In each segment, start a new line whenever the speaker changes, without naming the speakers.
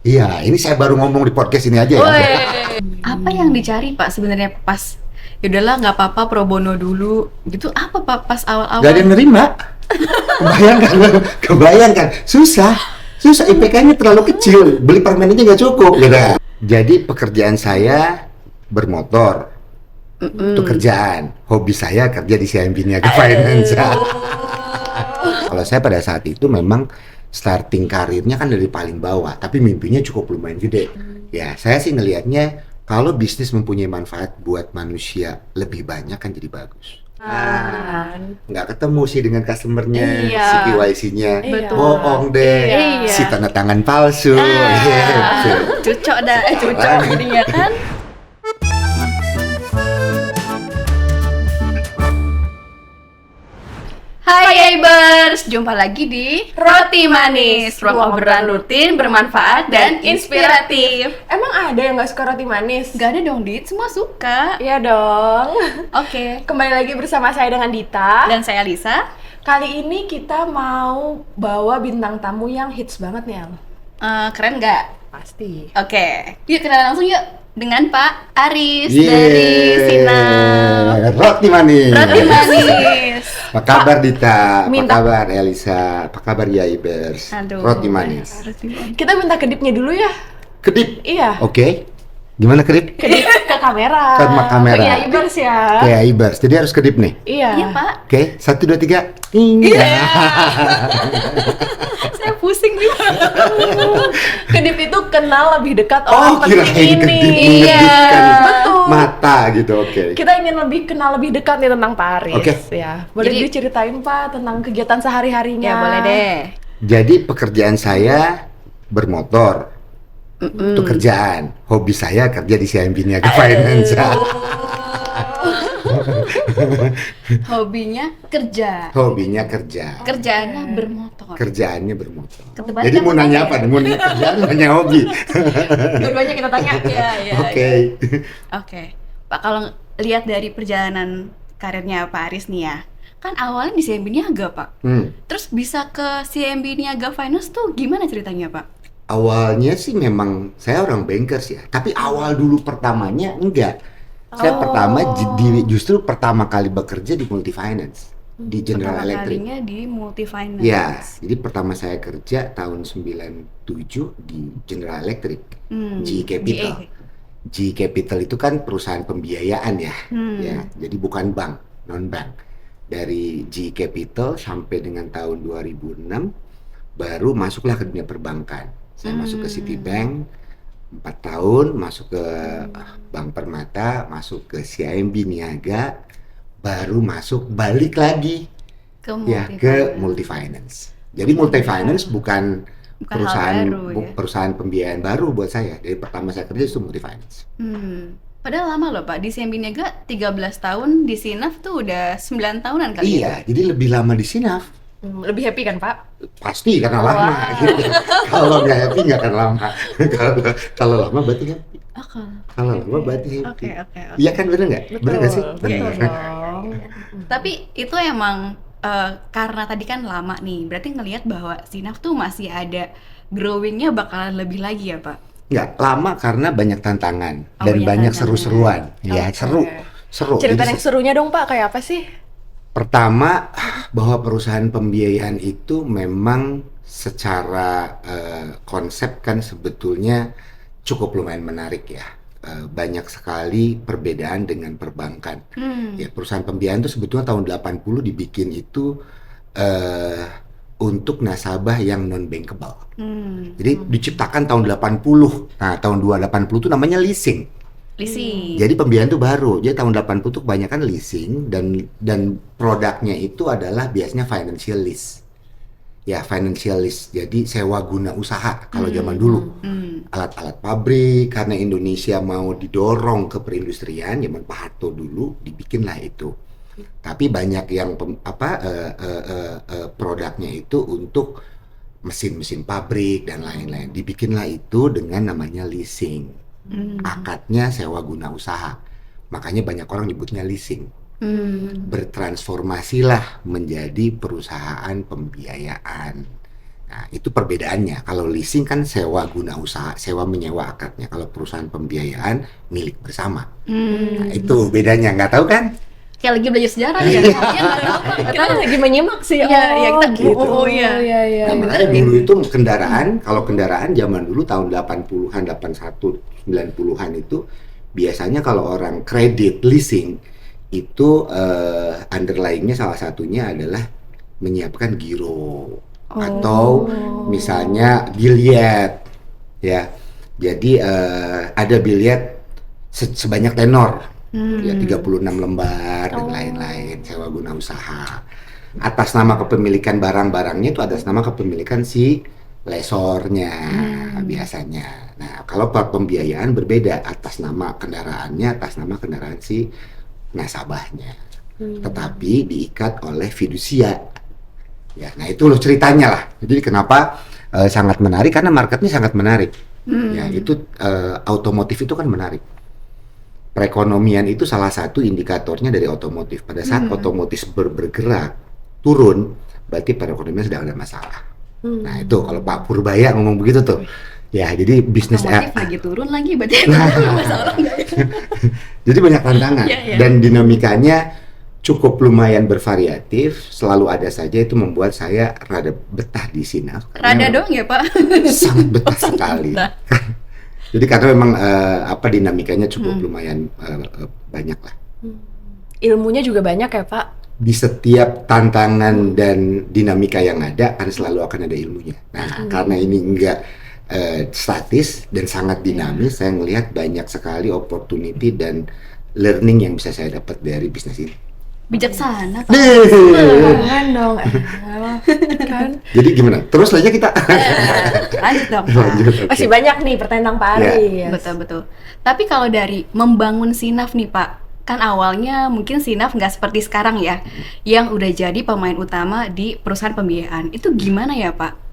Iya, ini saya baru ngomong di podcast ini aja ya.
Apa yang dicari Pak sebenarnya pas ya udahlah nggak apa-apa pro bono dulu gitu, apa Pak pas awal-awal?
Gak ada yang nerima. Kebayangkan, kebayangkan. Susah IPK-nya terlalu kecil. Beli permen aja nggak cukup. Gitu. Jadi pekerjaan saya bermotor. Itu kerjaan. Hobi saya kerja di CIMB Niaga Finance. Kalau saya pada saat itu memang starting karirnya kan dari paling bawah, tapi mimpinya cukup lumayan gede. Ya, saya sih ngelihatnya kalau bisnis mempunyai manfaat buat manusia lebih banyak kan jadi bagus. Nggak ketemu sih dengan customernya,
Iya.
si KYC-nya
Betul.
bohong deh,
Iya.
si tanda tangan palsu. Gitu.
Cocok dah, cocok
Makanya.
jadinya kan. Hai Ibers, jumpa lagi di Roti Manis, ruang obrolan rutin, bermanfaat dan inspiratif.
Emang ada yang gak suka roti manis?
Gak ada dong Dit, semua suka.
Iya dong.
Oke,
Kembali lagi bersama saya dengan Dita.
dan saya Lisa.
Kali ini kita mau bawa bintang tamu yang hits banget nih, Al.
Keren nggak?
Pasti.
Oke, yuk kenalan langsung yuk dengan Pak Aris
Yeay.
dari Sinap
Roti Manis.
Roti Manis.
Apa kabar Dita? Apa
minta-
kabar Elisa? Apa kabar Yaibers?
Aduh.
Roti Manis.
Roti Manis.
Kita minta kedipnya dulu ya.
Kedip.
Iya.
Oke. Gimana kedip?
Kedip ke kamera.
Ke kamera.
Iya, Ibers ya.
Kayak Ibers. Jadi harus kedip nih.
Iya.
Iya Pak,
Oke, 1, 2, 3. Iya.
saya pusing nih.
Kedip itu kenal lebih dekat
Oh,
orang
kirain
penting
kedip
ini.
mengedipkan
Betul.
mata gitu. Oke.
Kita ingin lebih kenal lebih dekat nih tentang Pak Aris.
Oke.
Ya. Boleh
Jadi-
diceritain Pak tentang kegiatan sehari-harinya?
Ya boleh deh.
Jadi pekerjaan saya bermotor. Itu kerjaan. Hobi saya kerja di CIMB Niaga Finance.
Hobinya kerja,
Hobinya kerja.
kerjaannya bermotor.
Kerjaannya bermotor.
Ketebak
Jadi mau
kan
nanya
ya?
apa? Mau nanya kerjaan, nanya hobi.
Dua-duanya kita tanya. Iya.
Oke.
Oke, Pak, kalau lihat dari perjalanan karirnya Pak Aris nih ya, kan awalnya di CIMB Niaga Pak, terus bisa ke CIMB Niaga Finance tuh gimana ceritanya Pak?
Awalnya sih memang saya orang bankers ya, tapi awal dulu pertamanya enggak. Saya justru pertama kali bekerja di Multifinance, di General
Pertama
Electric.
kalinya di Multifinance.
Ya, jadi pertama saya kerja tahun 97 di General Electric, GE Capital. GE Capital itu kan perusahaan pembiayaan ya, ya. Jadi bukan bank, non bank. Dari GE Capital sampai dengan tahun 2006 baru masuklah ke dunia perbankan. Saya masuk ke Citibank 4 tahun, masuk ke Bank Permata, masuk ke CIMB Niaga, baru balik lagi
Ke
ya ke Multifinance. Jadi Multifinance bukan
Bukan
perusahaan
hal baru, ya?
perusahaan pembiayaan baru buat saya. Dari pertama saya kerja itu Multifinance.
Padahal lama loh Pak, di CIMB Niaga 13 tahun, di Sinaf tuh udah 9 tahunan kali
Iya, jadi lebih lama di Sinaf.
Lebih happy kan Pak?
Pasti karena lama. Gitu. Kalau nggak happy nggak akan lama. Kalau lama berarti happy.
Oh,
Kalau lama berarti happy.
Oke.
Iya kan, bener nggak? Bener nggak sih?
Betul
Bener.
dong.
Tapi itu emang karena tadi kan lama nih, berarti ngelihat bahwa Sinaf tuh masih ada growingnya bakalan lebih lagi ya Pak?
Nggak, lama karena banyak tantangan
Oh,
dan
banyak
banyak
tantangan.
seru-seruan. Ya,
Oke.
seru.
Cerita
Jadi,
yang serunya dong Pak, kayak apa sih?
pertama, bahwa perusahaan pembiayaan itu memang secara konsep kan sebetulnya cukup lumayan menarik ya. Banyak sekali perbedaan dengan perbankan. Ya, perusahaan pembiayaan itu sebetulnya tahun 80 dibikin itu untuk nasabah yang non bankable. Jadi diciptakan tahun 80. Nah, tahun 280 itu namanya leasing.
Leasing.
Jadi pembiayaan itu baru. Jadi tahun 80 itu kebanyakan leasing dan produknya itu adalah biasanya financial lease. Ya, financial lease. Jadi sewa guna usaha kalau zaman dulu. Alat-alat pabrik, karena Indonesia mau didorong ke perindustrian, zaman Pak Harto dulu dibikinlah itu. Tapi banyak yang produknya itu untuk mesin-mesin pabrik dan lain-lain. Dibikinlah itu dengan namanya leasing. Akadnya sewa guna usaha. Makanya banyak orang nyebutnya leasing. Bertransformasilah menjadi perusahaan pembiayaan. Nah, itu perbedaannya. Kalau leasing kan sewa guna usaha, sewa menyewa akadnya. Kalau perusahaan pembiayaan milik bersama. Nah, itu bedanya. Nggak tahu kan?
Kayak lagi belajar sejarah ya. Iya nggak tahu Pak.
Kita lagi menyimak sih.
Iya, iya, kita
gitu.
oh, iya.
Iya.
Nah, makanya dulu itu kendaraan, kalau kendaraan zaman dulu tahun 80-an, 81, 90-an itu biasanya kalau orang kredit leasing itu underlying-nya salah satunya adalah menyiapkan giro atau misalnya biliet ya. Jadi ada biliet sebanyak tenor ya 36 lembar dan lain-lain, sewa guna usaha. Atas nama kepemilikan barang-barangnya itu atas nama kepemilikan si lesornya biasanya. Nah, kalau pembiayaan berbeda, atas nama kendaraannya, atas nama kendaraan si nasabahnya. Tetapi diikat oleh fidusia. Ya, nah itu loh ceritanya lah. Jadi kenapa sangat menarik, karena marketnya sangat menarik. Ya, itu otomotif itu kan menarik. Perekonomian itu salah satu indikatornya dari otomotif. Pada saat otomotif bergerak turun, berarti perekonomian sedang ada masalah. Nah itu kalau Pak Purbaya ngomong begitu tuh. Ya, jadi bisnis
Otomotif lagi turun lagi berarti masalah nggak ya?
Jadi banyak tantangan
Iya.
dan dinamikanya cukup lumayan bervariatif, selalu ada saja, itu membuat saya rada betah di Sinaf.
Rada dong ya Pak?
Sangat betah sekali.
Betah.
Jadi karena memang dinamikanya cukup lumayan banyak lah.
Ilmunya juga banyak ya Pak?
Di setiap tantangan dan dinamika yang ada, kan selalu akan ada ilmunya. Nah, karena ini enggak statis dan sangat dinamis, saya melihat banyak sekali opportunity dan learning yang bisa saya dapat dari bisnis ini.
Bijaksana Pak.
Jangan dong. Kan.
Jadi gimana? Terus aja kita.
Lanjut dong Pak.
Lanjut, oke.
Masih banyak nih pertanyaan Pak Aris.
Betul. Tapi kalau dari membangun Sinaf nih Pak, kan awalnya mungkin Sinaf nggak seperti sekarang ya, yang udah jadi pemain utama di perusahaan pembiayaan. Itu gimana ya Pak?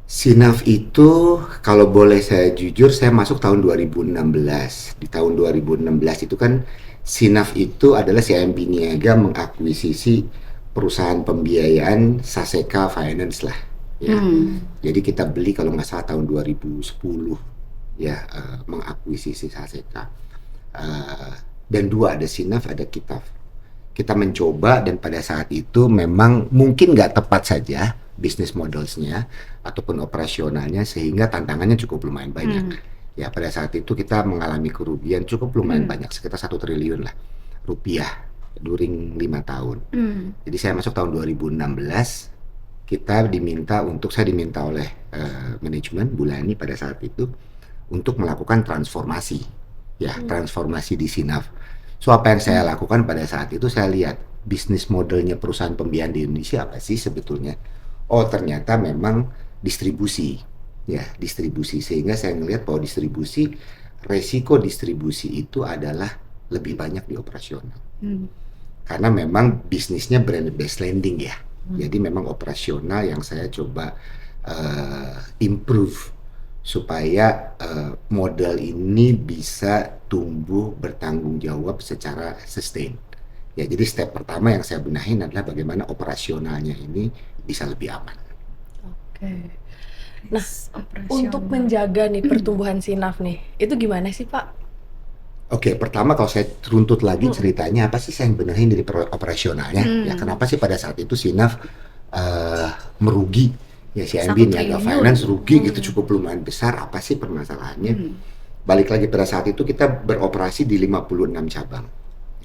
Sinaf itu, kalau boleh saya jujur, saya masuk tahun 2016. Di tahun 2016 itu kan Sinaf itu adalah CIMB Niaga mengakuisisi perusahaan pembiayaan Saseka Finance lah. Ya. Jadi kita beli kalau nggak salah tahun 2010 ya, mengakuisisi Saseka. Dan dua, ada Sinaf, ada Kitaf. Kita mencoba, dan pada saat itu memang mungkin nggak tepat saja bisnis modelsnya ataupun operasionalnya, sehingga tantangannya cukup lumayan banyak. Ya, pada saat itu kita mengalami kerugian cukup lumayan banyak, sekitar 1 triliun lah rupiah during 5 tahun. Jadi saya masuk tahun 2016, saya diminta oleh manajemen Bulani pada saat itu untuk melakukan transformasi. Ya, transformasi di Sinaf. So apa yang saya lakukan pada saat itu, saya lihat bisnis modelnya perusahaan pembiayaan di Indonesia apa sih sebetulnya. Oh, ternyata memang distribusi. Ya, distribusi. Sehingga saya melihat bahwa resiko distribusi itu adalah lebih banyak di operasional. Karena memang bisnisnya brand based lending ya. Jadi memang operasional yang saya coba improve supaya modal ini bisa tumbuh bertanggung jawab secara sustain. Ya, jadi step pertama yang saya benahin adalah bagaimana operasionalnya ini bisa lebih aman.
Oke. Nah, untuk menjaga nih pertumbuhan Sinaf nih, itu gimana sih Pak?
Oke, pertama kalau saya runtut lagi ceritanya, apa sih saya benerin dari operasionalnya? Ya, kenapa sih pada saat itu Sinaf merugi? Ya, CIMB Niaga Finance rugi gitu cukup lumayan besar. Apa sih permasalahannya? Balik lagi, pada saat itu kita beroperasi di 56 cabang.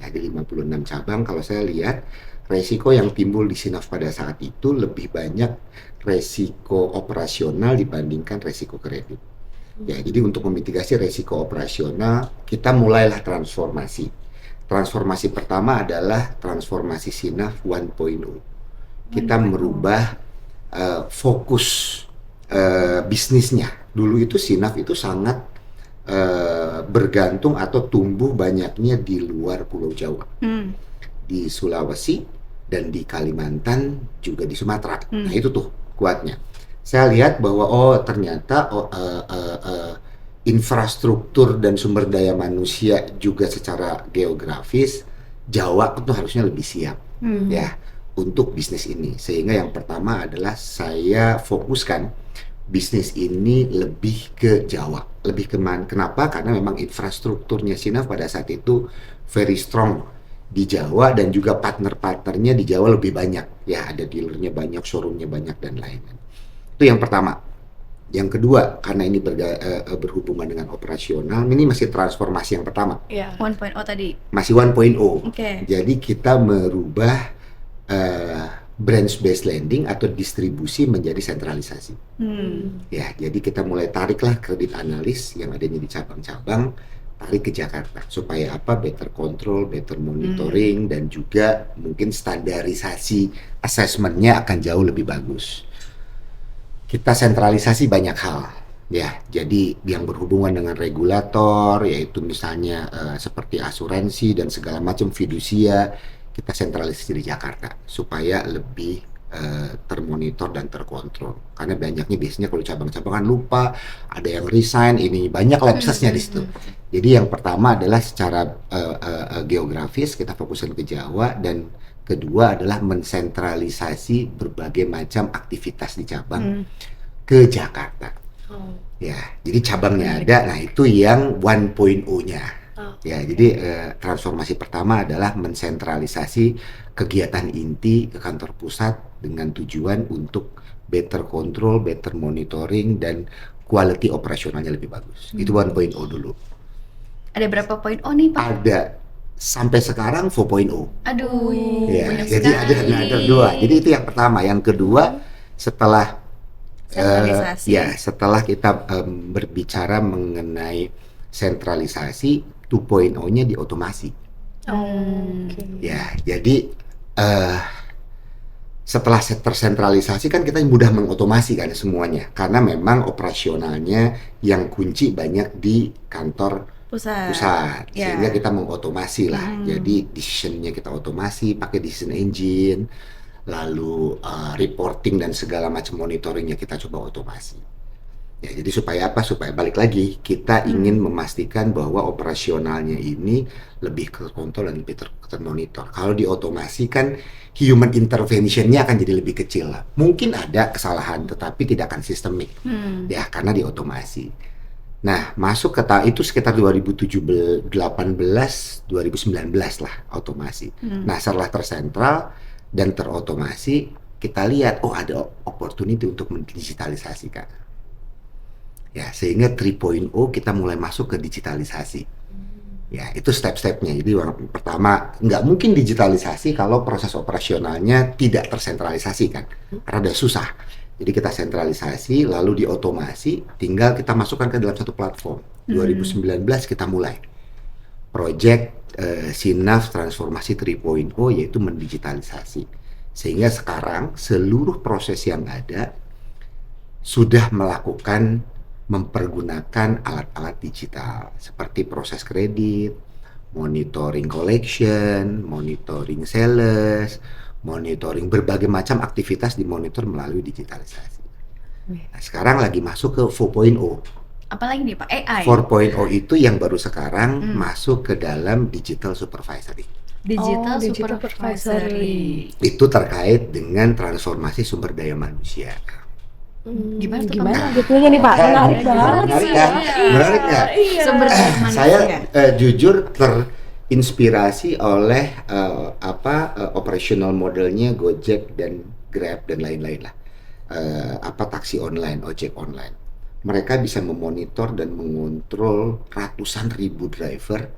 Ya, di 56 cabang kalau saya lihat resiko yang timbul di Sinaf pada saat itu lebih banyak resiko operasional dibandingkan resiko kredit. Ya, jadi untuk memitigasi resiko operasional, kita mulailah transformasi. Transformasi pertama adalah transformasi Sinaf 1.0. Kita merubah fokus bisnisnya. Dulu itu Sinaf itu sangat bergantung atau tumbuh banyaknya di luar Pulau Jawa. Di Sulawesi dan di Kalimantan, juga di Sumatera. Nah, itu tuh kuatnya. Saya lihat bahwa ternyata infrastruktur dan sumber daya manusia juga secara geografis Jawa itu harusnya lebih siap ya untuk bisnis ini. Sehingga yang pertama adalah saya fokuskan bisnis ini lebih ke Jawa. Lebih kenapa? Karena memang infrastrukturnya Sinaf pada saat itu very strong di Jawa, dan juga partner-partnernya di Jawa lebih banyak. Ya, ada dealernya banyak, showroomnya banyak, dan lain-lain. Itu yang pertama. Yang kedua, karena ini berhubungan dengan operasional, ini masih transformasi yang pertama.
Iya.
1.0 tadi.
Masih 1.0.
Oke.
Jadi kita merubah branch-based lending atau distribusi menjadi sentralisasi. Ya, jadi kita mulai tariklah kredit analis yang adanya di cabang-cabang, tarik ke Jakarta. Supaya apa? Better control, better monitoring, dan juga mungkin standarisasi assessment-nya akan jauh lebih bagus. Kita sentralisasi banyak hal, ya. Jadi yang berhubungan dengan regulator, yaitu misalnya seperti asuransi dan segala macam fidusia, kita sentralisasi di Jakarta supaya lebih termonitor dan terkontrol. Karena banyaknya biasanya kalau cabang-cabang kan lupa, ada yang resign, ini banyak lapsesnya di situ. Jadi yang pertama adalah secara geografis kita fokuskan ke Jawa, dan kedua adalah mensentralisasi berbagai macam aktivitas di cabang ke Jakarta. Ya, jadi cabangnya ada. Nah, itu yang 1.0-nya. Ya, jadi transformasi pertama adalah mensentralisasi kegiatan inti ke kantor pusat dengan tujuan untuk better control, better monitoring, dan quality operasionalnya lebih bagus. Itu 1.0 dulu.
Ada berapa poin nih, Pak?
Ada sampai sekarang 4.0.
Aduh,
Ya,
banyak
jadi
sekali.
ada dua. Jadi itu yang pertama. Yang kedua, setelah
Sentralisasi.
setelah kita berbicara mengenai sentralisasi, 2.0-nya di otomasi.
Oke.
Ya, jadi setelah tersentralisasi kan kita mudah mengotomasi kan semuanya, karena memang operasionalnya yang kunci banyak di kantor pusat,
Ya.
sehingga kita mengotomasi lah. Jadi decision-nya kita otomasi pakai decision engine, lalu reporting dan segala macam monitoringnya kita coba otomasi. Ya, jadi supaya apa? Supaya balik lagi kita ingin memastikan bahwa operasionalnya ini lebih terkontrol dan lebih termonitor. Kalau diotomasi kan human intervention-nya akan jadi lebih kecil lah. Mungkin ada kesalahan tetapi tidak akan sistemik. Ya, karena diotomasi. Nah, masuk ke itu sekitar 2018, 2019 lah otomasi. Nah, setelah tersentral dan terotomasi, kita lihat ada opportunity untuk mendigitalisasi, Kak. Ya, sehingga 3.0 kita mulai masuk ke digitalisasi. Ya, itu step-stepnya. Jadi pertama, nggak mungkin digitalisasi kalau proses operasionalnya tidak tersentralisasi kan, karena udah susah. Jadi kita sentralisasi, lalu diotomasi, tinggal kita masukkan ke dalam satu platform. 2019 kita mulai project Sinaf Transformasi 3.0, yaitu mendigitalisasi. Sehingga sekarang seluruh proses yang ada sudah mempergunakan alat-alat digital seperti proses kredit, monitoring collection, monitoring sales, monitoring berbagai macam aktivitas dimonitor melalui digitalisasi. Nah, sekarang lagi masuk ke 4.0.
Apalagi nih, Pak? AI.
4.0 itu yang baru sekarang masuk ke dalam digital supervisory.
Digital
Digital
supervisory.
Itu terkait dengan transformasi sumber daya manusia.
Gimana tuh,
Gimana
Pak?
detailnya nih Pak? Menarik banget.
Menarik kan? Menarik nggak?
Sumber daya manusia.
Saya jujur terinspirasi oleh operational modelnya Gojek dan Grab dan lain-lain lah. Taksi online, ojek online. Mereka bisa memonitor dan mengontrol ratusan ribu driver,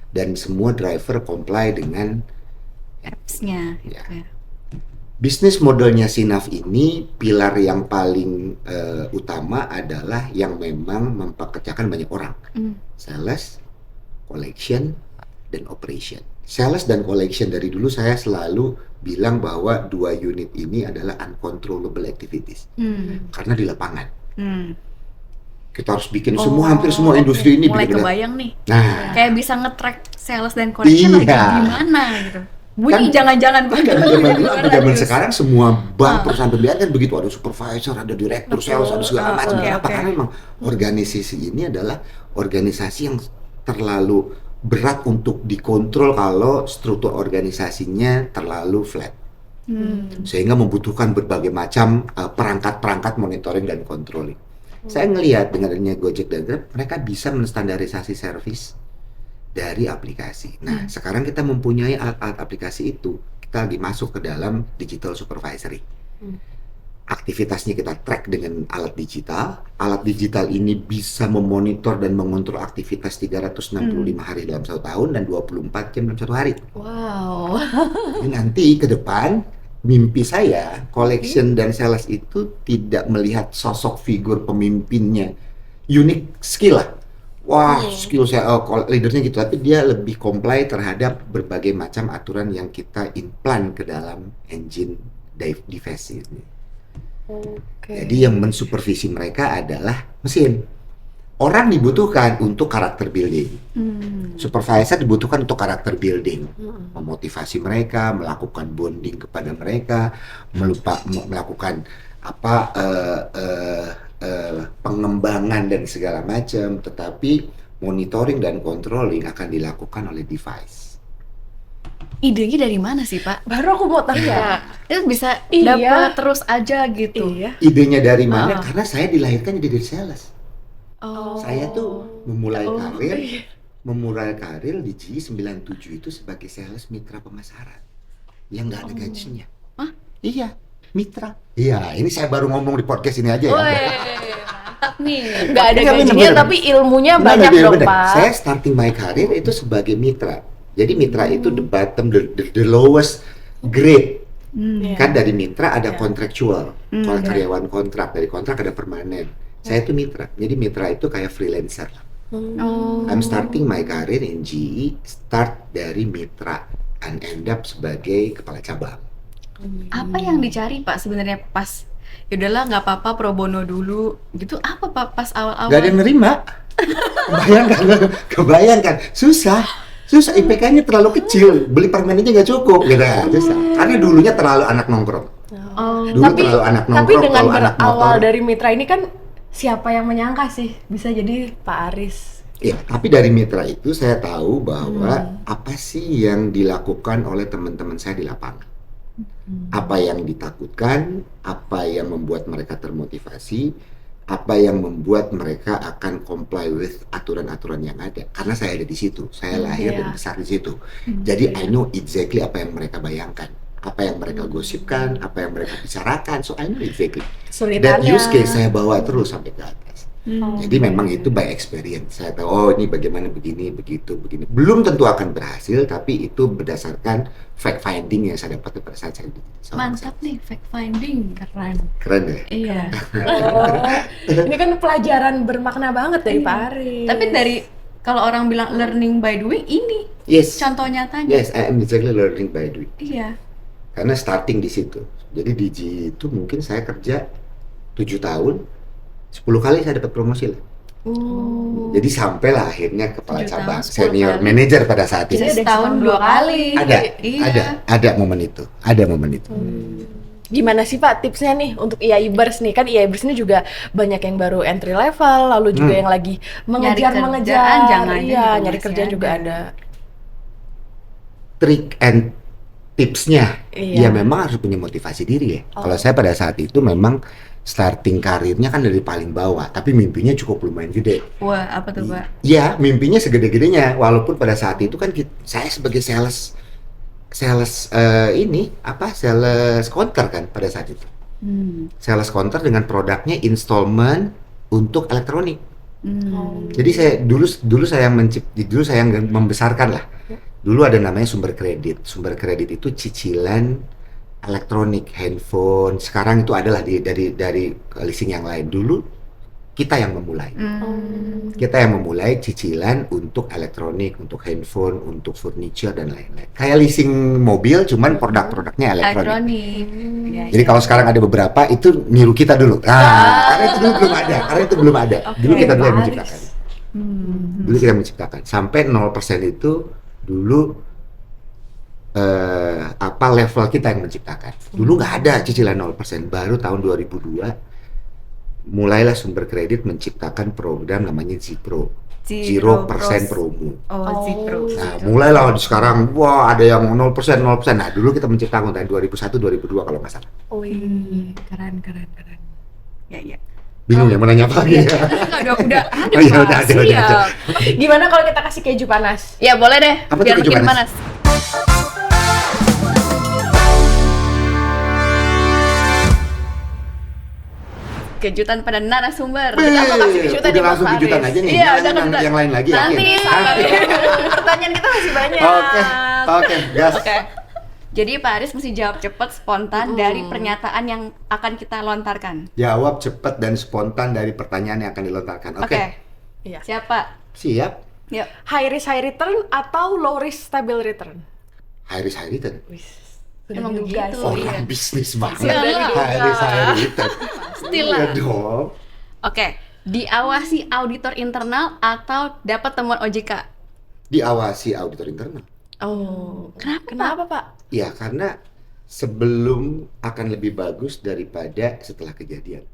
dan semua driver comply dengan
apps-nya.
Ya.
Ya.
bisnis modelnya Sinaf ini. Pilar yang paling utama adalah yang memang mempekerjakan banyak orang. Sales, collection, dan operation. Sales dan collection dari dulu saya selalu bilang bahwa dua unit ini adalah uncontrollable activities. Karena di lapangan. Kita harus bikin hampir semua industri ini
mulai
benar-benar.
kebayang nih.
Nah,
Kayak bisa nge-track sales dan collection lagi
Iya.
gimana gitu. Bunyi
Kan-
jangan-jangan Pak.
Kan zaman
Terus.
sekarang semua bank perusahaan pembiayaan kan begitu, ada supervisor, ada direktur sales, ada segala macam.
Oke,
Kenapa?
oke.
Karena memang organisasi ini adalah organisasi yang terlalu berat untuk dikontrol kalau struktur organisasinya terlalu flat. Sehingga membutuhkan berbagai macam perangkat-perangkat monitoring dan controlling. Saya ngelihat dengan adanya Gojek dan Grab, mereka bisa menstandarisasi servis dari aplikasi. Nah, sekarang kita mempunyai alat-alat aplikasi itu, kita lagi masuk ke dalam digital supervisory. Aktivitasnya kita track dengan alat digital. Alat digital ini bisa memonitor dan mengontrol aktivitas 365 hari dalam 1 tahun dan 24 jam dalam 1 hari.
Wow.
Jadi nanti ke depan, mimpi saya, collection dan sales itu tidak melihat sosok figur pemimpinnya, unique skill lah. Wah, skill saya, leadernya gitu, tapi dia lebih comply terhadap berbagai macam aturan yang kita implant ke dalam engine device ini. Jadi yang mensupervisi mereka adalah mesin. Orang dibutuhkan untuk karakter building. Supervisor dibutuhkan untuk karakter building. Memotivasi mereka, melakukan bonding kepada mereka, melakukan pengembangan dan segala macam. Tetapi monitoring dan controlling akan dilakukan oleh device.
Idenya dari mana sih, Pak?
Baru aku mau tanya.
Itu bisa
Iya.
dapat terus aja gitu.
Iya.
Idenya dari mana? Karena saya dilahirkan jadi sales.
Oh.
Saya tuh memulai karir di G97 itu sebagai sales mitra pemasaran yang nggak ada gajinya.
Hah?
Iya, mitra. Iya, ini saya baru ngomong di podcast ini aja ya.
Mantap nih.
Nggak ada
Iya,
gajinya,
bener-bener.
tapi ilmunya
Bener,
banyak
bener,
dong,
bener.
Pak.
Saya starting my career itu sebagai mitra. Jadi mitra itu the bottom, the lowest grade. Kan dari mitra ada contractual, karyawan kontrak, dari kontrak ada permanen. Saya itu mitra. Jadi mitra itu kayak freelancer.
Oh.
I'm starting my career in GE, start dari mitra and end up sebagai kepala cabang.
Apa yang dicari, Pak, sebenarnya pas yaudahlah nggak apa-apa pro bono dulu gitu, apa Pak pas awal-awal?
Gak ada yang nerima. Kebayangkan, susah IPK-nya terlalu kecil, beli permen aja nggak cukup, gitu. Susah. Karena dulunya terlalu anak nongkrong.
Oh.
Dulu terlalu anak
Tapi
nongkrong,
dengan
terlalu anak
berawal
motor.
dari mitra ini kan siapa yang menyangka sih bisa jadi Pak Aris?
Ya, tapi dari mitra itu saya tahu bahwa apa sih yang dilakukan oleh teman-teman saya di lapangan. Apa yang ditakutkan, apa yang membuat mereka termotivasi, apa yang membuat mereka akan comply with aturan-aturan yang ada. Karena saya ada di situ, saya lahir dan besar di situ. Jadi I know exactly apa yang mereka bayangkan, apa yang mereka gosipkan, apa yang mereka bicarakan. So I know exactly. That
Kesulitannya.
use case saya bawa terus sampai ke atas. Jadi memang itu by experience. Saya tahu, oh ini bagaimana begini, begitu, begini. Belum tentu akan berhasil, tapi itu berdasarkan fact finding yang saya dapat pada saat saya di seorang
Mantap nih, fact finding, keren.
keren ya.
Iya.
Ini kan pelajaran bermakna banget dari Pak Aris.
Tapi dari kalau orang bilang learning by doing, ini
Yes.
contoh nyatanya.
Yes, I am exactly learning by doing.
Iya.
Karena starting di situ. Jadi di G itu mungkin saya kerja 7 tahun, 10 kali saya dapat promosi lah. Jadi sampailah akhirnya kepala
7
cabang,
tahun, 10
senior
kali.
manager pada saat itu.
Jadi setahun 2 kali. Iya.
Ada momen itu, ada momen itu.
Gimana sih Pak tipsnya nih untuk EIBers nih? Kan EIBers ini juga banyak yang baru entry level, lalu juga yang lagi mengejar,
kerjaan, jangan
iya,
juga
nyari
masih
kerjaan juga
ada.
ada.
Trik and tipsnya,
Iya.
ya memang harus punya motivasi diri ya. Kalau saya pada saat itu memang starting karirnya kan dari paling bawah, tapi mimpinya cukup lumayan gede.
Wah, apa tuh, Pak?
Iya, mimpinya segede-gedenya. Walaupun pada saat itu kan saya sebagai sales sales counter kan pada saat itu. Sales counter dengan produknya installment untuk elektronik. Jadi saya dulu saya yang membesarkan lah. Dulu ada namanya sumber kredit. Sumber kredit itu cicilan elektronik, handphone. Sekarang itu adalah dari leasing yang lain. Dulu kita yang memulai. Kita yang memulai cicilan untuk elektronik, untuk handphone, untuk furniture dan lain-lain. Kayak leasing mobil, cuman produk-produknya elektronik.
Iya,
Jadi kalau sekarang ada beberapa itu niru kita dulu. Karena itu dulu belum ada. Dulu kita dulu yang menciptakan. Dulu kita menciptakan. Sampai 0% itu dulu level kita yang menciptakan. Dulu nggak ada cicilan 0%. Baru tahun 2002 mulailah sumber kredit menciptakan program namanya Zipro. 0% promo.
Oh, zero.
Nah, mulailah sekarang, wah ada yang 0%. Nah, dulu kita menciptakan tahun 2001, 2002 kalau nggak salah.
Wih, keren.
Ya.
Bingung ya, mau nanya apa lagi ya?
Udah ada,
Oh, iya,
Pak.
udah.
Siap.
Gimana kalau kita kasih keju panas?
Ya boleh deh,
Apa tuh
biar
keju
makin
panas?
panas. Kejutan pada narasumber.
Kita mau kasih kejutan
Udah
di
langsung
Mas
kejutan
Faris.
aja nih,
Iya,
jangan
udah kejutan.
yang lain lagi.
Nanti
yakin?
Pertanyaan kita masih banyak.
Oke, gas.
Oke. Jadi Pak Aris mesti jawab cepat, spontan dari pernyataan yang akan kita lontarkan.
Jawab cepat dan spontan dari pertanyaan yang akan dilontarkan. Oke.
Iya.
Siapa?
Siap.
Yuk.
High risk high return atau low risk stable return?
High risk, high return.
Emang
diduga
begitu.
sih.
Orang bisnis banget.
Sudah diduga.
High risk, high return.
Pasti lah.
Iya dong.
Oke. Diawasi auditor internal atau dapat temuan OJK?
Diawasi auditor internal.
Oh,
Kenapa,
Pak?
Ya, karena sebelum akan lebih bagus daripada setelah kejadian.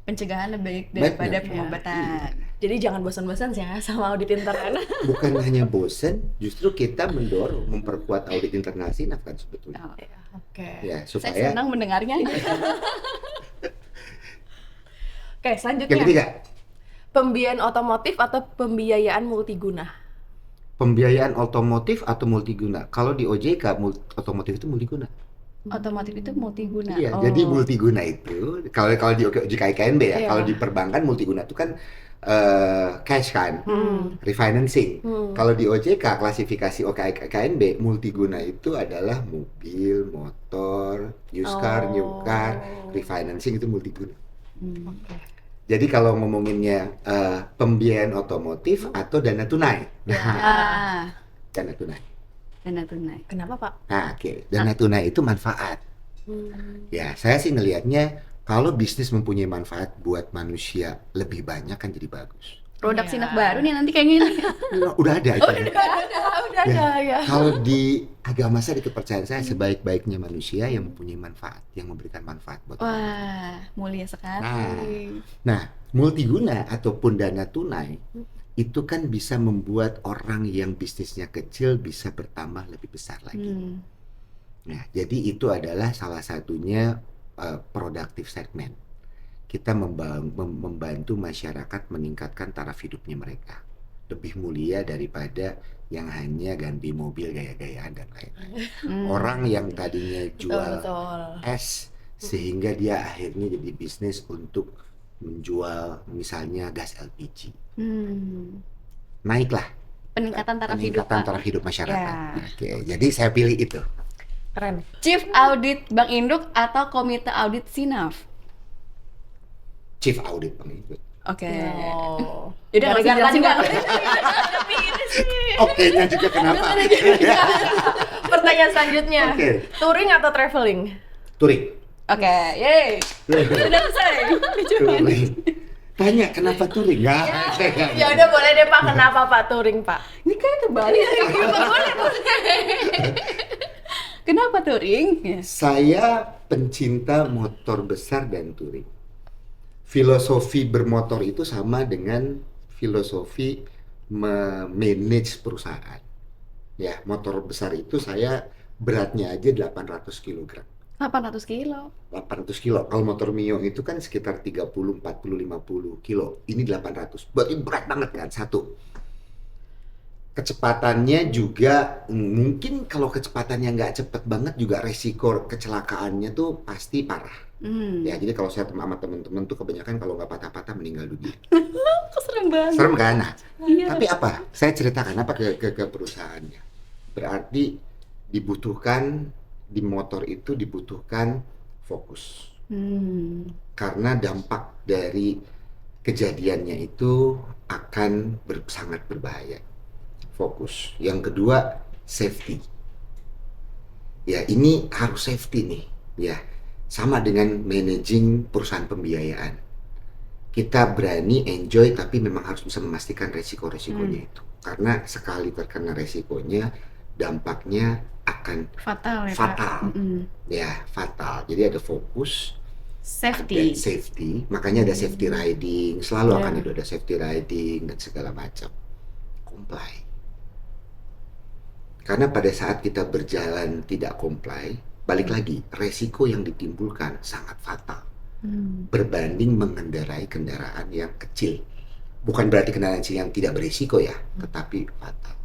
Pencegahan lebih baik daripada
Benar.
pengobatan.
Jadi jangan bosan-bosan ya sama audit internal.
Bukan hanya bosen, justru kita mendorong memperkuat audit internal SINAF kan sebetulnya.
Oh,
Oke.
Ya,
saya
supaya
senang mendengarnya.
Oke,
yang
selanjutnya.
ketiga,
Pembiayaan otomotif atau pembiayaan multiguna?
pembiayaan otomotif atau multiguna. Kalau di OJK otomotif itu multiguna.
Otomotif itu multiguna.
Iya,
Oh.
jadi multiguna itu kalau di OJK IKNB ya,
Iya.
kalau di perbankan multiguna itu kan cash kan, refinancing.
Hmm.
Kalau di OJK klasifikasi IKNB multiguna itu adalah mobil, motor, used car, new car, refinancing itu multiguna.
Oke.
Jadi kalau ngomonginnya pembiayaan otomotif atau dana tunai,
Ah,
dana tunai.
dana tunai.
Kenapa, Pak?
Nah, oke, dana tunai itu manfaat. Ya, saya sih ngelihatnya kalau bisnis mempunyai manfaat buat manusia lebih banyak kan jadi bagus.
Produk
Iya.
Sinak baru nih nanti kayaknya ini.
Udah ada itu.
Udah ada ya.
Kalau di agama saya, di kepercayaan saya, sebaik-baiknya manusia yang mempunyai manfaat, yang memberikan manfaat buat orang.
Wah, mulia sekali.
Nah, multiguna ataupun dana tunai itu kan bisa membuat orang yang bisnisnya kecil bisa bertambah lebih besar lagi. Nah, jadi itu adalah salah satunya productive segment. Kita membantu masyarakat meningkatkan taraf hidupnya mereka. Lebih mulia daripada yang hanya ganti mobil gaya-gayaan dan lain-lain. Orang yang tadinya jual
Betul.
es sehingga dia akhirnya jadi bisnis untuk menjual misalnya gas LPG. Naiklah
Peningkatan taraf hidup.
peningkatan
Pak.
taraf hidup masyarakat.
Ya.
Oke, jadi saya pilih itu.
Keren.
Chief Audit Bank Induk atau Komite Audit SINAF?
Chief Audit Bank Induk.
Oke.
Oh.
Yaudah,
Gara-gara
langsung
tadi
jelasin, Pak.
Oke-nya juga kenapa?
Pertanyaan selanjutnya.
Oke.
Touring atau traveling?
Touring.
Oke, yeay. Sudah selesai.
Touring. Tanya kenapa touring? Nggak.
Ya udah boleh deh Pak, kenapa Pak touring Pak?
Ini kayak terbalik. Kenapa touring? Ya.
Saya pencinta motor besar dan touring. Filosofi bermotor itu sama dengan filosofi memanage perusahaan. Ya, motor besar itu saya beratnya aja 800 kg.
800 kilo.
800 kilo. Kalau motor Mio itu kan sekitar 30, 40, 50 kilo. Ini 800. Berarti berat banget kan, satu. Kecepatannya juga, mungkin kalau kecepatannya nggak cepet banget juga resiko kecelakaannya tuh pasti parah. Ya, jadi kalau saya sama teman-teman tuh kebanyakan kalau nggak patah-patah meninggal dunia.
Kok serem banget.
Serem kan? Nah,
Iya.
tapi apa? Saya ceritakan apa ke perusahaannya. Berarti dibutuhkan di motor itu dibutuhkan fokus. Karena dampak dari kejadiannya itu akan sangat berbahaya. Fokus. Yang kedua, safety. Ya, ini harus safety nih. Ya, sama dengan managing perusahaan pembiayaan. Kita berani enjoy tapi memang harus bisa memastikan resiko-resikonya itu. Karena sekali terkena resikonya, dampaknya akan
Fatal ya, Pak.
fatal. Ya, fatal. Jadi ada fokus,
Safety.
safety, makanya ada safety riding, selalu akan
Ya.
ada safety riding dan segala macam. Comply. Karena pada saat kita berjalan tidak comply, balik lagi, resiko yang ditimbulkan sangat fatal berbanding mengendarai kendaraan yang kecil. Bukan berarti kendaraan kecil yang tidak berisiko ya, tetapi fatal.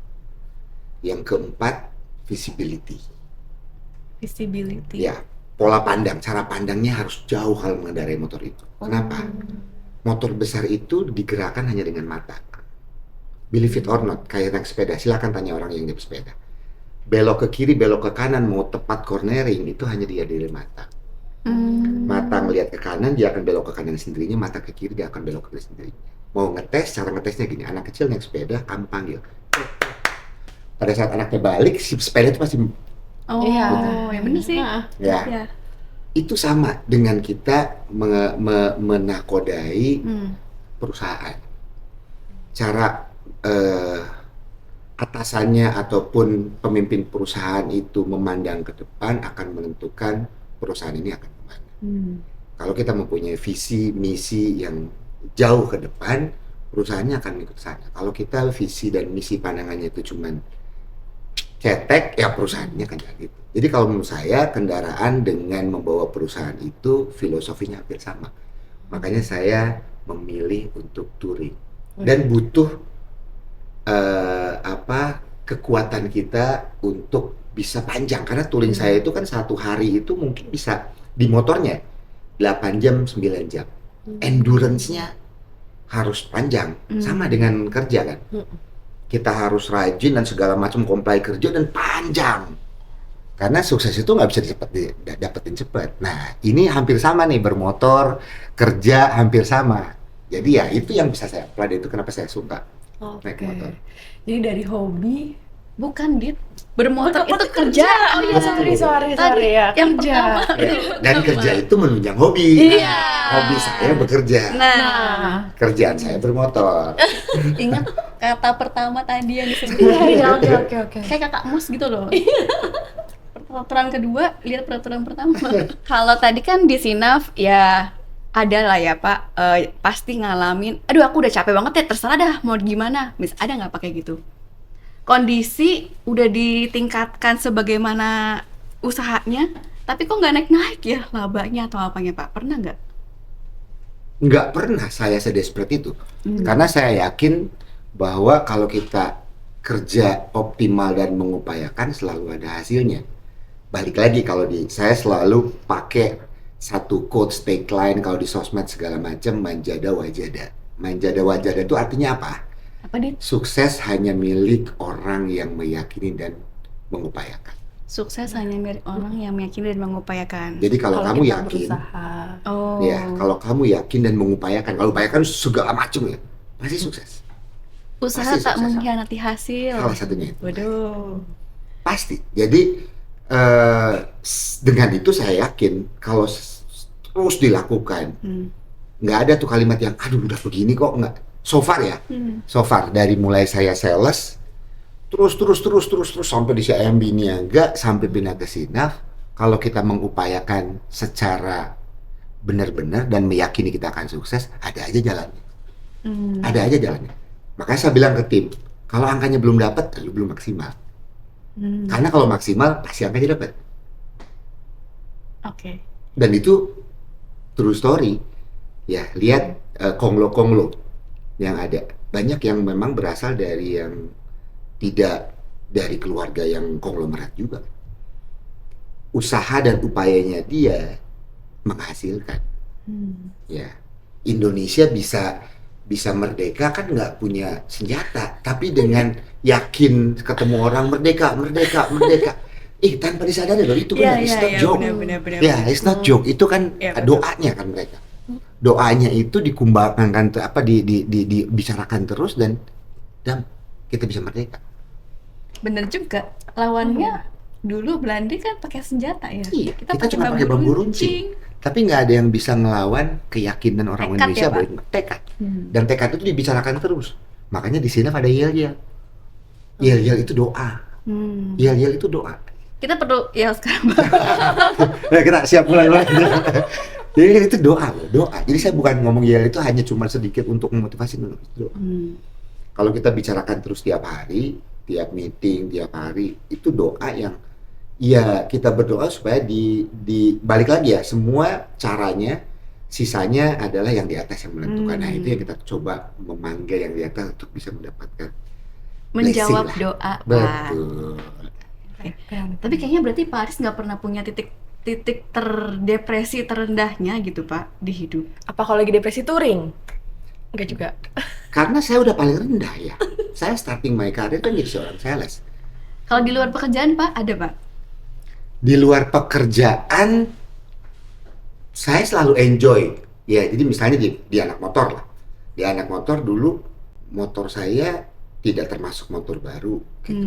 Yang keempat, visibility.
Visibility.
Ya, pola pandang, cara pandangnya harus jauh kalau mengendarai motor itu. Kenapa? Motor besar itu digerakkan hanya dengan mata. Believe it or not, kayak naik sepeda, silakan tanya orang yang naik sepeda. Belok ke kiri, belok ke kanan, mau tepat cornering, itu hanya dia dari mata. Mata ngelihat ke kanan, dia akan belok ke kanan sendirinya, mata ke kiri, dia akan belok ke kiri sendirinya. Mau ngetes, cara ngetesnya gini, anak kecil naik sepeda, kamu panggil. Pada saat anaknya balik, si sepeda itu pasti,
Oh,
Iya.
ya bener sih.
ya,
Ya.
itu sama dengan kita menakodai perusahaan. Cara atasannya ataupun pemimpin perusahaan itu memandang ke depan akan menentukan perusahaan ini akan kemana. Kalau kita mempunyai visi, misi yang jauh ke depan, perusahaannya akan ikut sana. Kalau kita visi dan misi pandangannya itu cuman cetek, ya perusahaannya akan jadi gitu. Jadi kalau menurut saya, kendaraan dengan membawa perusahaan itu filosofinya hampir sama. Makanya saya memilih untuk touring. Dan butuh kekuatan kita untuk bisa panjang. Karena touring saya itu kan satu hari itu mungkin bisa di motornya 8 jam, 9 jam. Endurance-nya harus panjang. Sama dengan kerja kan. Kita harus rajin dan segala macam, comply kerja dan panjang. Karena sukses itu nggak bisa dapetin cepat. Nah, ini hampir sama nih, bermotor, kerja hampir sama. Jadi ya itu yang bisa saya apply, itu kenapa saya suka naik motor.
Jadi dari hobi
Bukan, Dit. Bermotor itu kerja.
Oh iya, sorry
Tadi
ya.
yang
Kerja.
Ya, dan kerja itu menunjang hobi.
Iya.
Hobi saya bekerja.
Nah,
Kerjaan saya bermotor.
ingat kata pertama tadi yang disebut.
Iya, oke.
Kayak kakak mus gitu loh. Peraturan kedua, lihat peraturan pertama. Kalau tadi kan di Sinaf ya ada lah ya Pak, pasti ngalamin, aduh aku udah capek banget ya, terserah dah mau gimana. Ada nggak Pak kayak gitu? Kondisi udah ditingkatkan sebagaimana usahanya, tapi kok nggak naik-naik ya labanya atau apanya Pak? Pernah nggak?
Nggak pernah saya sedesperate itu. Karena saya yakin bahwa kalau kita kerja optimal dan mengupayakan selalu ada hasilnya. Balik lagi, kalau saya selalu pakai satu quotes tagline kalau di sosmed segala macam, manjada wajada. Manjada wajada itu artinya apa?
Apa Dit?
Sukses hanya milik orang yang meyakini dan mengupayakan.
Sukses hanya milik orang yang meyakini dan mengupayakan.
Jadi kalau kamu
kita
yakin,
berusaha.
Oh.
ya kalau kamu yakin dan mengupayakan, kalau upayakan segala macam ya, pasti sukses.
Usaha
pasti
tak
sukses.
mengkhianati hasil.
Salah satunya itu.
Waduh.
Pasti. Jadi dengan itu saya yakin kalau terus dilakukan, nggak ada tuh kalimat yang aduh udah begini kok, nggak. So far ya, so far dari mulai saya sales terus sampai di CIMB Niaga sampai pindah ke Sinaf, kalau kita mengupayakan secara benar-benar dan meyakini kita akan sukses, ada aja jalannya. Ada aja jalannya. Makanya saya bilang ke tim, kalau angkanya belum dapat, lu belum maksimal. Karena kalau maksimal pasti angkanya dapat.
Oke.
Dan itu true story. Ya, lihat konglo-konglo yang ada. Banyak yang memang berasal dari yang tidak dari keluarga yang konglomerat juga. Usaha dan upayanya dia menghasilkan. Ya, Indonesia bisa merdeka kan nggak punya senjata, tapi dengan yakin ketemu orang merdeka. Tanpa disadari loh, itu kan it's not joke.
Benar.
Ya, it's not joke. Itu kan
Ya, betul.
doanya kan mereka. Doanya itu dikumbangkan dibicarakan terus dan kita bisa merdeka.
Bener juga. Lawannya dulu Belanda kan pakai senjata ya.
Iya, kita cuma pakai bambu runcing. Tapi nggak ada yang bisa ngelawan keyakinan orang
Tekad
Indonesia
ya, Pak?
bahwa tekad. Dan tekad itu dibicarakan terus. Makanya di sini ada yel-yel. Yel-yel itu doa. Yel-yel itu doa.
Kita perlu ya sekarang
Nah, kita siap mulai. Jadi itu doa loh, doa. Jadi saya bukan ngomong yel itu hanya cuma sedikit untuk memotivasi, no, itu doa. Kalau kita bicarakan terus tiap hari, tiap meeting, tiap hari, itu doa yang ya kita berdoa supaya di balik lagi ya, semua caranya sisanya adalah yang di atas yang menentukan. Nah, itu yang kita coba memanggil yang di atas untuk bisa mendapatkan blessing
Menjawab
lah.
doa, Pak.
Betul.
Oke. Tapi kayaknya berarti Pak Aris nggak pernah punya titik terdepresi terendahnya gitu Pak di hidup.
Apa kalau lagi depresi touring? Enggak juga.
Karena saya udah paling rendah ya. Saya starting my career kan jadi seorang sales.
Kalau di luar pekerjaan Pak ada Pak?
Di luar pekerjaan saya selalu enjoy. Ya, jadi misalnya di anak motor lah. Di anak motor dulu motor saya tidak termasuk motor baru gitu.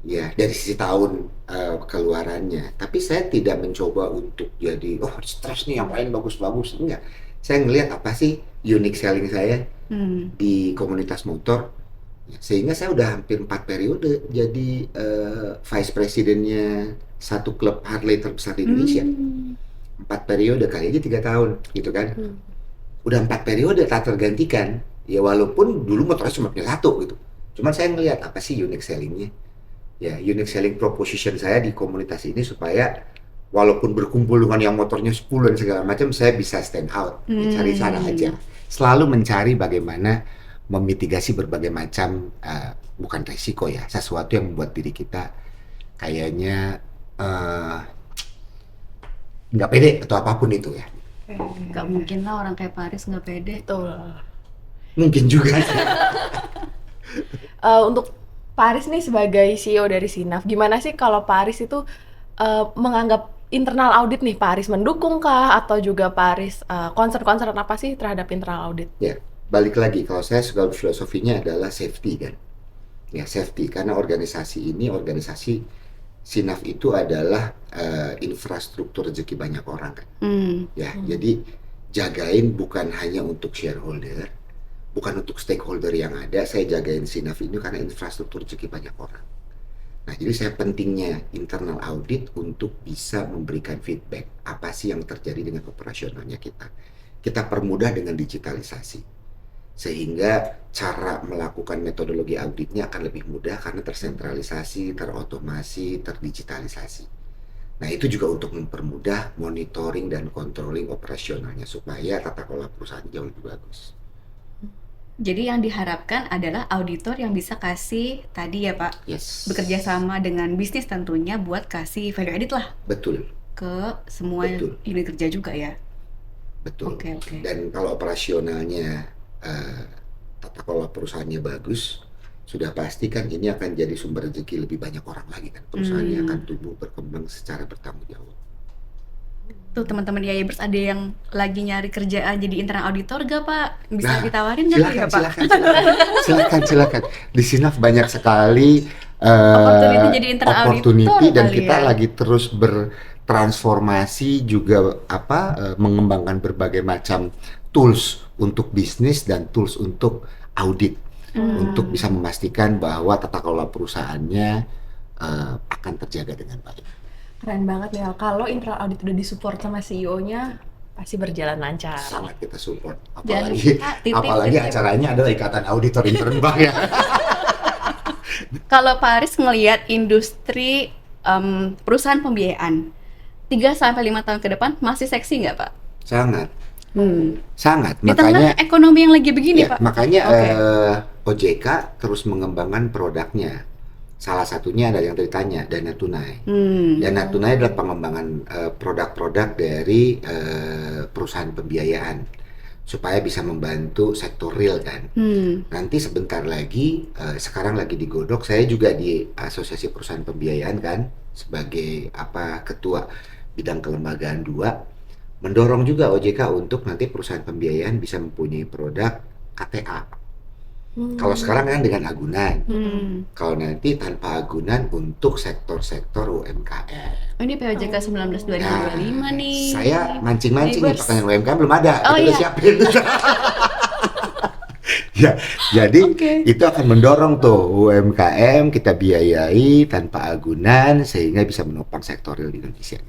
Ya, dari sisi tahun keluarannya. Tapi saya tidak mencoba untuk jadi stres nih yang lain bagus-bagus, enggak. Saya ngelihat apa sih unique selling saya di komunitas motor. Sehingga saya udah hampir 4 periode jadi vice presidennya satu klub Harley terbesar di Indonesia. 4 periode kali aja 3 tahun gitu kan. Udah 4 periode tak tergantikan. Ya walaupun dulu motornya cuma punya satu gitu. Cuman saya ngelihat apa sih unique sellingnya. Ya, unique selling proposition saya di komunitas ini supaya walaupun berkumpul dengan yang motornya 10 dan segala macam, saya bisa stand out. Cari cara aja. Selalu mencari bagaimana memitigasi berbagai macam bukan resiko ya, sesuatu yang membuat diri kita kayaknya nggak pede atau apapun itu ya.
Gak mungkin lah orang kayak Pak Aris nggak pede.
Betul.
Mungkin juga sih.
Untuk Pak Aris nih sebagai CEO dari Sinaf, gimana sih kalau Pak Aris itu menganggap internal audit nih, Pak Aris mendukung kah atau juga Pak Aris concern apa sih terhadap internal audit?
Ya, balik lagi kalau saya suka filosofinya adalah safety kan. Ya, safety karena organisasi Sinaf itu adalah infrastruktur rezeki banyak orang kan. Ya, jadi jagain bukan hanya untuk shareholder, bukan untuk stakeholder yang ada, saya jagain Sinaf ini karena infrastruktur rezeki banyak orang. Nah, jadi saya pentingnya internal audit untuk bisa memberikan feedback apa sih yang terjadi dengan operasionalnya kita. Kita permudah dengan digitalisasi. Sehingga cara melakukan metodologi auditnya akan lebih mudah karena tersentralisasi, terotomasi, terdigitalisasi. Nah, itu juga untuk mempermudah monitoring dan controlling operasionalnya supaya tata kelola perusahaan jauh lebih bagus.
Jadi yang diharapkan adalah auditor yang bisa kasih tadi ya Pak,
Yes.
bekerja sama dengan bisnis tentunya buat kasih value added lah
Betul,
ke semua
Betul.
unit kerja juga ya.
betul.
Oke.
Dan kalau operasionalnya tata kelola perusahaannya bagus, sudah pasti kan ini akan jadi sumber rezeki lebih banyak orang lagi kan. Perusahaannya akan tumbuh berkembang secara bertanggung jawab.
Tuh teman-teman di IABers ada yang lagi nyari kerjaan jadi internal auditor gak Pak? Bisa
Nah,
ditawarin nggak ya Pak?
Silakan. Di Sinaf banyak sekali
Opportunity jadi internal
opportunity
auditor
dan
kali
kita
ya.
lagi terus bertransformasi juga mengembangkan berbagai macam tools untuk bisnis dan tools untuk audit untuk bisa memastikan bahwa tata kelola perusahaannya akan terjaga dengan baik.
Keren banget nih, kalau internal audit udah disupport sama CEO-nya pasti berjalan lancar.
Sangat kita support.
Dan
Apalagi
titip.
acaranya adalah Ikatan Auditor Intern Bank ya.
Kalau Pak Aris ngelihat industri perusahaan pembiayaan 3-5 tahun ke depan masih seksi nggak Pak?
Sangat. Sangat.
Di tengah ekonomi yang lagi begini
Ya,
Pak.
makanya
Oke.
OJK terus mengembangkan produknya. Salah satunya ada yang ditanya dana tunai. Dana tunai adalah pengembangan produk-produk dari perusahaan pembiayaan supaya bisa membantu sektor real kan. Nanti sebentar lagi, sekarang lagi digodok. Saya juga di Asosiasi Perusahaan Pembiayaan kan sebagai ketua bidang kelembagaan 2, mendorong juga OJK untuk nanti perusahaan pembiayaan bisa mempunyai produk KTA. Kalau sekarang kan dengan agunan, kalau nanti tanpa agunan untuk sektor-sektor UMKM.
Oh, ini POJK 19 2025 nih.
Saya mancing-mancing nih,
Neighbors.
pertanyaan UMKM belum ada,
Oh,
kita udah
iya.
siapin. Ya, jadi itu akan mendorong tuh UMKM kita biayai tanpa agunan sehingga bisa menopang sektor real di Indonesia.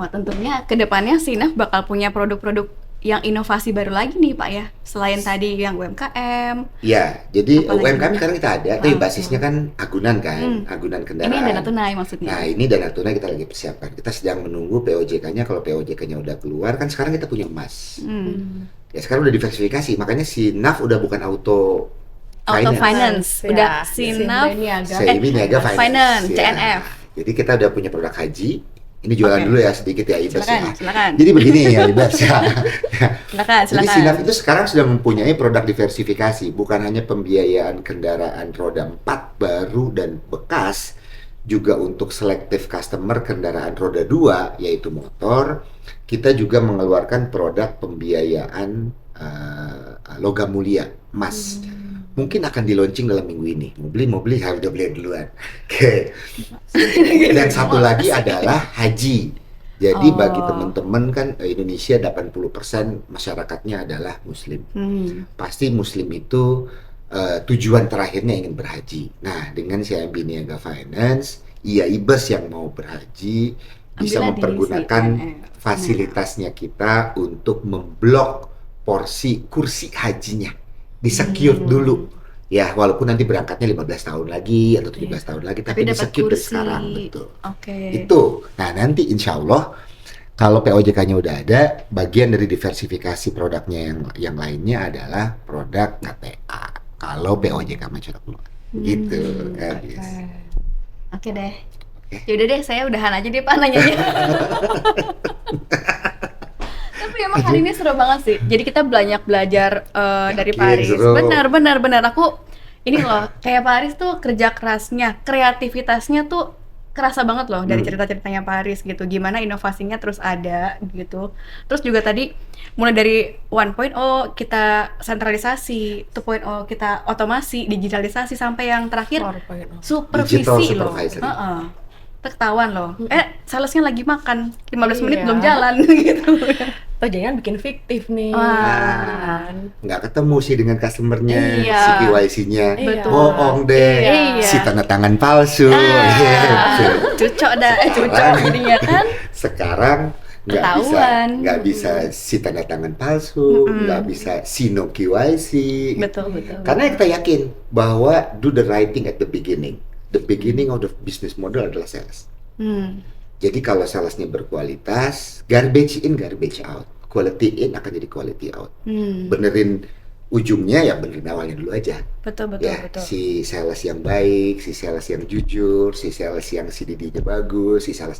Wah, tentunya kedepannya Sinaf bakal punya produk-produk yang inovasi baru lagi nih Pak ya, selain tadi yang UMKM.
Ya, jadi
Apalagi
UMKM
nih?
sekarang kita ada, tapi basisnya kan agunan kan, agunan kendaraan.
Ini yang dana tunai maksudnya.
Nah, ini dana tunai kita lagi persiapkan. Kita sedang menunggu POJK-nya. Kalau POJK-nya udah keluar, kan sekarang kita punya emas. Ya, sekarang udah diversifikasi. Makanya si NAF udah bukan auto
Finance,
Ya,
udah Sinaf,
Seimi Niaga
Finance,
Ya.
CNF.
Jadi kita udah punya produk haji. Ini jualan
Oke.
dulu ya sedikit ya Ibas ya.
Silakan.
Jadi begini ya Ibas ya.
Silakan.
Jadi Sinaf itu sekarang sudah mempunyai produk diversifikasi, bukan hanya pembiayaan kendaraan roda 4 baru dan bekas, juga untuk selektif customer kendaraan roda 2 yaitu motor. Kita juga mengeluarkan produk pembiayaan logam mulia, emas. Mungkin akan di launching dalam minggu ini. Mau beli harus udah beli duluan. Oke. Dan satu lagi adalah haji. Jadi bagi teman-teman kan Indonesia 80% masyarakatnya adalah muslim. Pasti muslim itu tujuan terakhirnya ingin berhaji. Nah, dengan CIMB Niaga Finance, Ibas yang mau berhaji bisa
Ambillah di
mempergunakan
CNF.
fasilitasnya kita untuk memblok porsi kursi hajinya. Di-secure dulu. Ya, walaupun nanti berangkatnya 15 tahun lagi atau 17 tahun lagi, tapi
dapat
di-secure dari
kursi.
sekarang, betul.
Oke.
Itu. Nah, nanti insya Allah kalau POJK-nya udah ada, bagian dari diversifikasi produknya yang lainnya adalah produk KTA. Kalau POJK macam keluar. Gitu, habis.
Oke deh. Yaudah deh, saya udahan aja deh Pak nanyanya. Tapi emang hari ini seru banget sih. Jadi kita banyak belajar dari Pak Aris.
seru.
Benar. Aku ini loh, kayak Pak Aris tuh kerja kerasnya, kreativitasnya tuh kerasa banget loh dari cerita-ceritanya Pak Aris gitu. Gimana inovasinya terus ada gitu. Terus juga tadi mulai dari 1.0 kita sentralisasi, 2.0 kita otomasi, digitalisasi sampai yang terakhir
4.0.
supervisi
Digital
loh.
supervisor.
Ketahuan loh. Salesnya lagi makan 15 menit
Iya.
belum jalan gitu.
Oh, jangan bikin fiktif nih.
Wah.
Nggak ketemu sih dengan customernya,
Iya.
si KYC-nya
Betul.
bohong deh,
Iya.
si tanda tangan palsu. Gitu.
Cucok jadinya kan.
Sekarang
Ketahuan.
nggak bisa si tanda tangan palsu, nggak bisa si no KYC.
Betul.
Karena kita yakin bahwa do the right thing at the beginning. The beginning of the business model adalah sales. Jadi kalau salesnya berkualitas, garbage in, garbage out. Quality in akan jadi quality out. Benerin ujungnya ya benerin awalnya dulu aja.
Betul.
Ya, si sales yang baik, si sales yang jujur, si sales yang CDD-nya bagus, si sales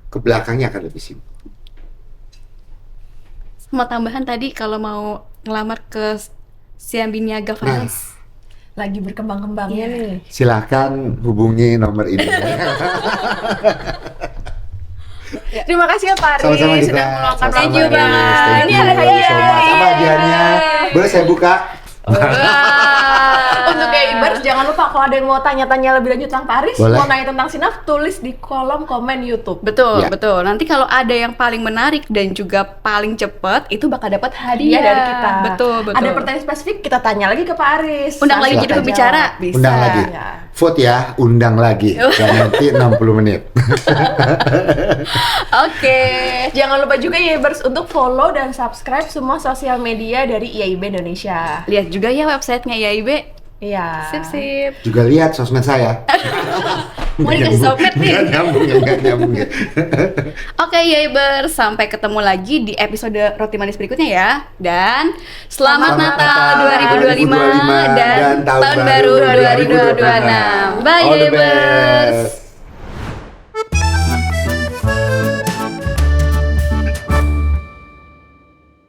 ke belakangnya akan lebih simpel.
Sama tambahan tadi kalau mau ngelamar ke CIMB Niaga Finance.
Lagi berkembang-kembangnya
Iya.
nih.
Silakan hubungi nomor ini.
Terima kasih ya Pak Aris
Sama-sama kita.
sudah meluangkan
Sama-sama,
Thank you,
Riz.
Bang.
Thank
Ini
you
ada hadiah.
so much. Apa hadiahnya? Boleh saya buka?
Untuk Ibers, jangan lupa kalau ada yang mau tanya-tanya lebih lanjut tentang Pak Aris,
Boleh.
mau nanya tentang Sinaf, tulis di kolom komen YouTube.
Betul.
Ya.
Nanti kalau ada yang paling menarik dan juga paling cepet, itu bakal dapat hadiah
Iya dari kita.
Betul.
Ada pertanyaan spesifik, kita tanya lagi ke Pak Aris.
Undang lagi
Nanti
jadi
kita
pembicara.
jawab. Bisa.
Undang lagi.
Ya.
Vote ya, undang lagi. Dan nanti 60 menit.
Oke.
Jangan lupa juga ya Ibers untuk follow dan subscribe semua sosial media dari IAIB Indonesia.
Lihat juga ya websitenya IAIB.
Iya.
Sip.
Juga lihat sosmed saya.
Mau dikasih sosmed nih.
Nggak nyambung ya.
Oke, Yaiber, sampai ketemu lagi di episode Roti Manis berikutnya ya. Dan selamat Natal 2025 dan tahun baru 2026. Bye,
All the
Yaibers.
best.